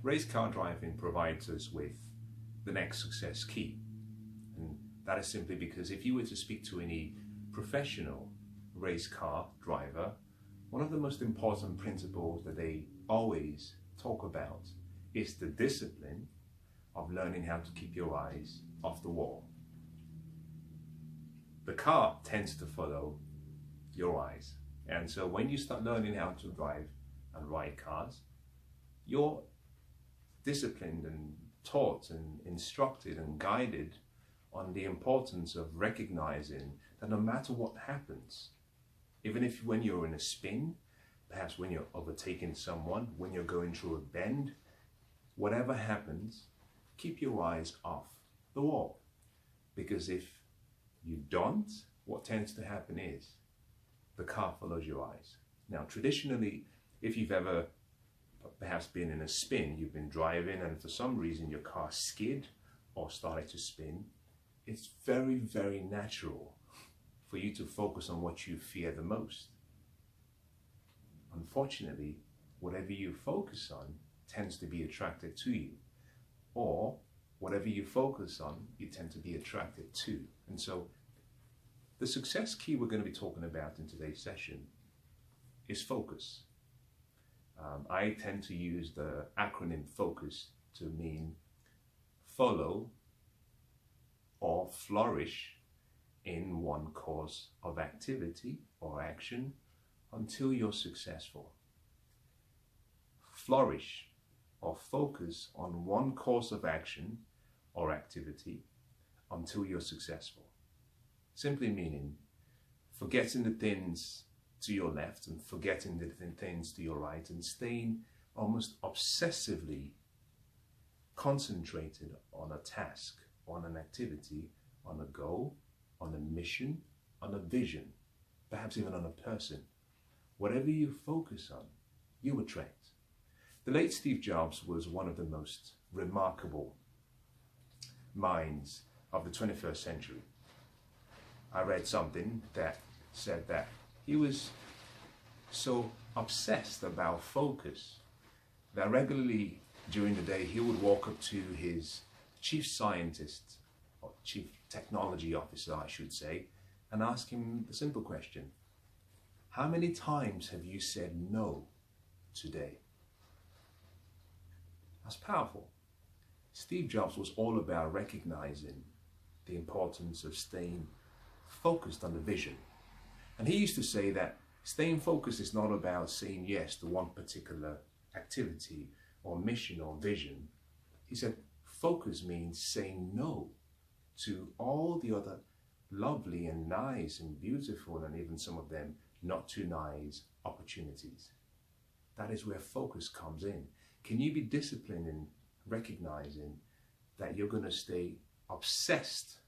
Race car driving provides us with the next success key. And that is simply because if you were to speak to any professional race car driver, one of the most important principles that they always talk about is the discipline of learning how to keep your eyes off the wall. The car tends to follow your eyes. And so when you start learning how to drive and ride cars, you're disciplined and taught and instructed and guided on the importance of recognizing that no matter what happens, even if when you're in a spin, perhaps when you're overtaking someone, when you're going through a bend, whatever happens, keep your eyes off the wall. Because if you don't, what tends to happen is the car follows your eyes. Now, traditionally, if you've ever perhaps been in a spin, you've been driving and for some reason your car skid or started to spin, it's very, very natural for you to focus on what you fear the most. Unfortunately, whatever you focus on tends to be attracted to you, or whatever you focus on, you tend to be attracted to. And so the success key we're going to be talking about in today's session is focus. I tend to use the acronym FOCUS to mean follow or flourish in one course of activity or action until you're successful. Flourish or focus on one course of action or activity until you're successful. Simply meaning forgetting the things to your left and forgetting the things to your right and staying almost obsessively concentrated on a task, on an activity, on a goal, on a mission, on a vision, perhaps even on a person. Whatever you focus on, you attract. The late Steve Jobs was one of the most remarkable minds of the 21st century. I read something that said that he was so obsessed about focus that regularly during the day he would walk up to his chief scientist, or chief technology officer I should say, and ask him the simple question: how many times have you said no today? That's powerful. Steve Jobs was all about recognizing the importance of staying focused on the vision. And he used to say that staying focused is not about saying yes to one particular activity or mission or vision. He said focus means saying no to all the other lovely and nice and beautiful and even some of them not too nice opportunities. That is where focus comes in. Can you be disciplined in recognizing that you're going to stay obsessed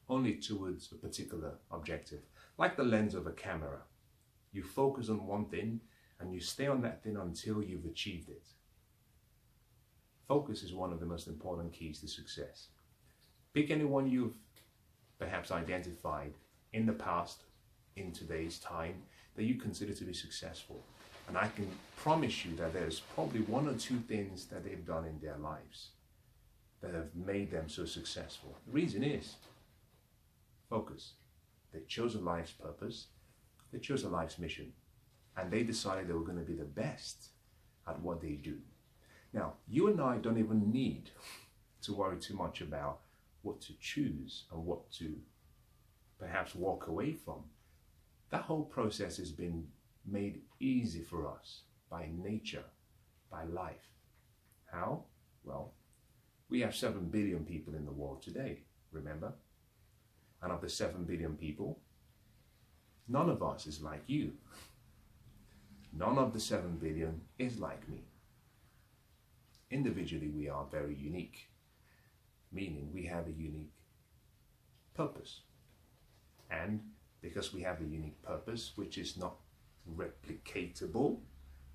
only towards a particular objective? Like the lens of a camera. You focus on one thing and you stay on that thing until you've achieved it. Focus is one of the most important keys to success. Pick anyone you've perhaps identified in the past, in today's time, that you consider to be successful. And I can promise you that there's probably one or two things that they've done in their lives that have made them so successful. The reason is focus. They chose a life's purpose, they chose a life's mission, and they decided they were going to be the best at what they do. Now, you and I don't even need to worry too much about what to choose and what to perhaps walk away from. That whole process has been made easy for us by nature, by life. How? Well, we have 7 billion people in the world today, remember? And of the 7 billion people, none of us is like you. None of the 7 billion is like me. Individually, we are very unique, meaning we have a unique purpose. And because we have a unique purpose, which is not replicatable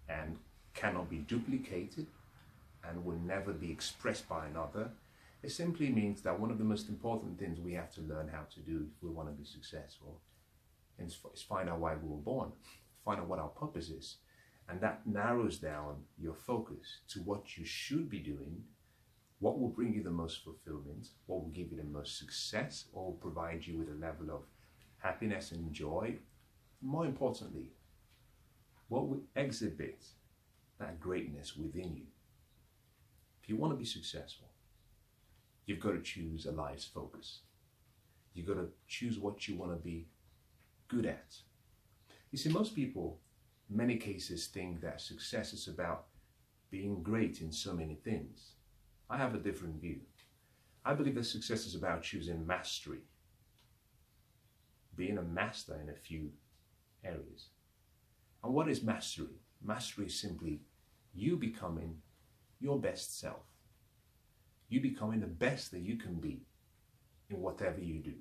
and cannot be duplicated and will never be expressed by another, it simply means that one of the most important things we have to learn how to do if we want to be successful is find out why we were born, find out what our purpose is. And that narrows down your focus to what you should be doing, what will bring you the most fulfillment, what will give you the most success, or will provide you with a level of happiness and joy. More importantly, what will exhibit that greatness within you. If you want to be successful, you've got to choose a life's focus. You've got to choose what you want to be good at. You see, most people, in many cases, think that success is about being great in so many things. I have a different view. I believe that success is about choosing mastery, being a master in a few areas. And what is mastery? Mastery is simply you becoming your best self. You becoming the best that you can be in whatever you do.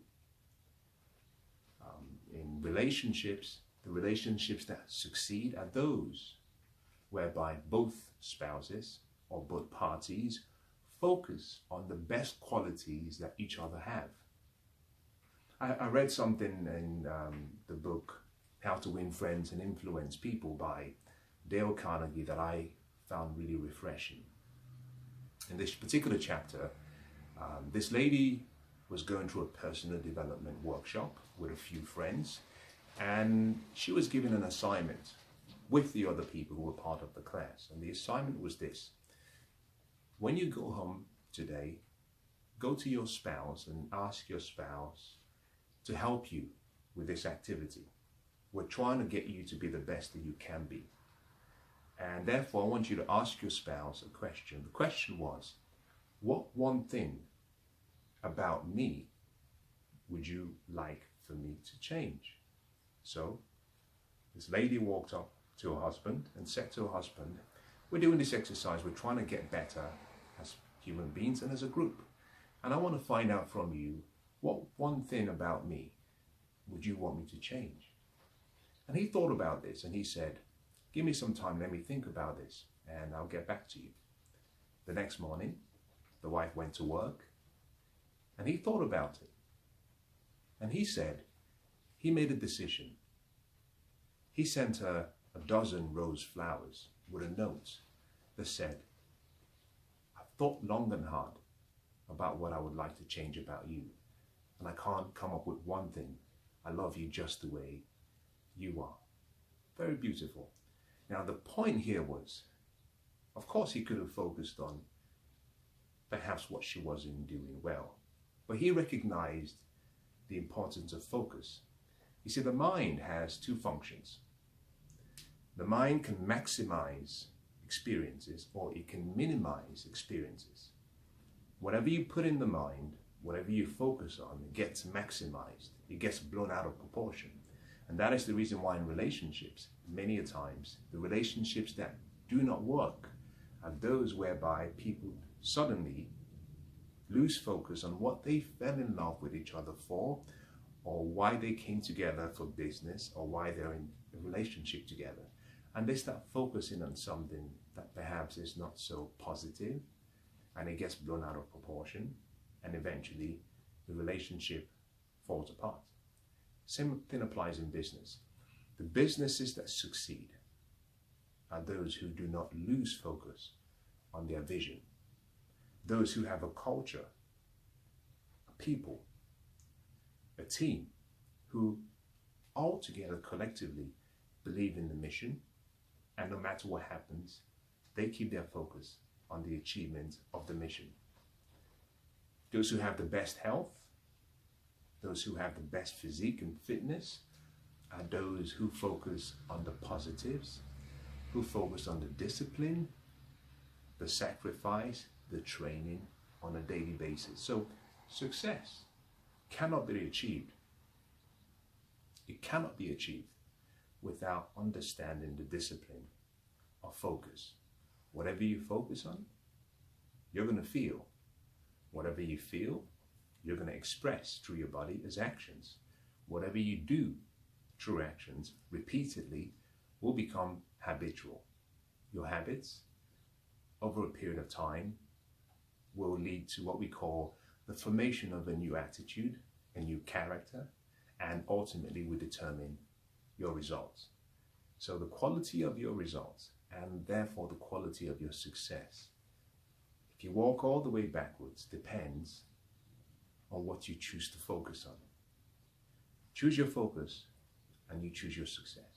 In relationships, the relationships that succeed are those whereby both spouses or both parties focus on the best qualities that each other have. I read something in the book How to Win Friends and Influence People by Dale Carnegie that I found really refreshing. In this particular chapter, this lady was going through a personal development workshop with a few friends, and she was given an assignment with the other people who were part of the class. And the assignment was this: when you go home today, go to your spouse and ask your spouse to help you with this activity. We're trying to get you to be the best that you can be. And therefore, I want you to ask your spouse a question. The question was, what one thing about me would you like for me to change? So this lady walked up to her husband and said to her husband, we're doing this exercise, we're trying to get better as human beings and as a group. And I want to find out from you, what one thing about me would you want me to change? And he thought about this and he said, give me some time, let me think about this, and I'll get back to you. The next morning, the wife went to work, and he thought about it. And he said, he made a decision. He sent her a dozen rose flowers with a note that said, I've thought long and hard about what I would like to change about you, and I can't come up with one thing. I love you just the way you are. Very beautiful. Now, the point here was, of course, he could have focused on perhaps what she wasn't doing well, but he recognized the importance of focus. You see, the mind has two functions. The mind can maximize experiences or it can minimize experiences. Whatever you put in the mind, whatever you focus on, it gets maximized. It gets blown out of proportion. And that is the reason why in relationships, many a times, the relationships that do not work are those whereby people suddenly lose focus on what they fell in love with each other for, or why they came together for business, or why they're in a relationship together. And they start focusing on something that perhaps is not so positive, and it gets blown out of proportion, and eventually the relationship falls apart. Same thing applies in business. The businesses that succeed are those who do not lose focus on their vision. Those who have a culture, a people, a team who all together collectively believe in the mission, and no matter what happens, they keep their focus on the achievement of the mission. Those who have the best health, those who have the best physique and fitness, are those who focus on the positives, who focus on the discipline, the sacrifice, the training on a daily basis. So success cannot be achieved. It cannot be achieved without understanding the discipline of focus. Whatever you focus on, you're going to feel. Whatever you feel, you're going to express through your body as actions. Whatever you do through actions repeatedly will become habitual. Your habits over a period of time will lead to what we call the formation of a new attitude, a new character, and ultimately will determine your results. So the quality of your results, and therefore the quality of your success, if you walk all the way backwards, depends on what you choose to focus on. Choose your focus and you choose your success.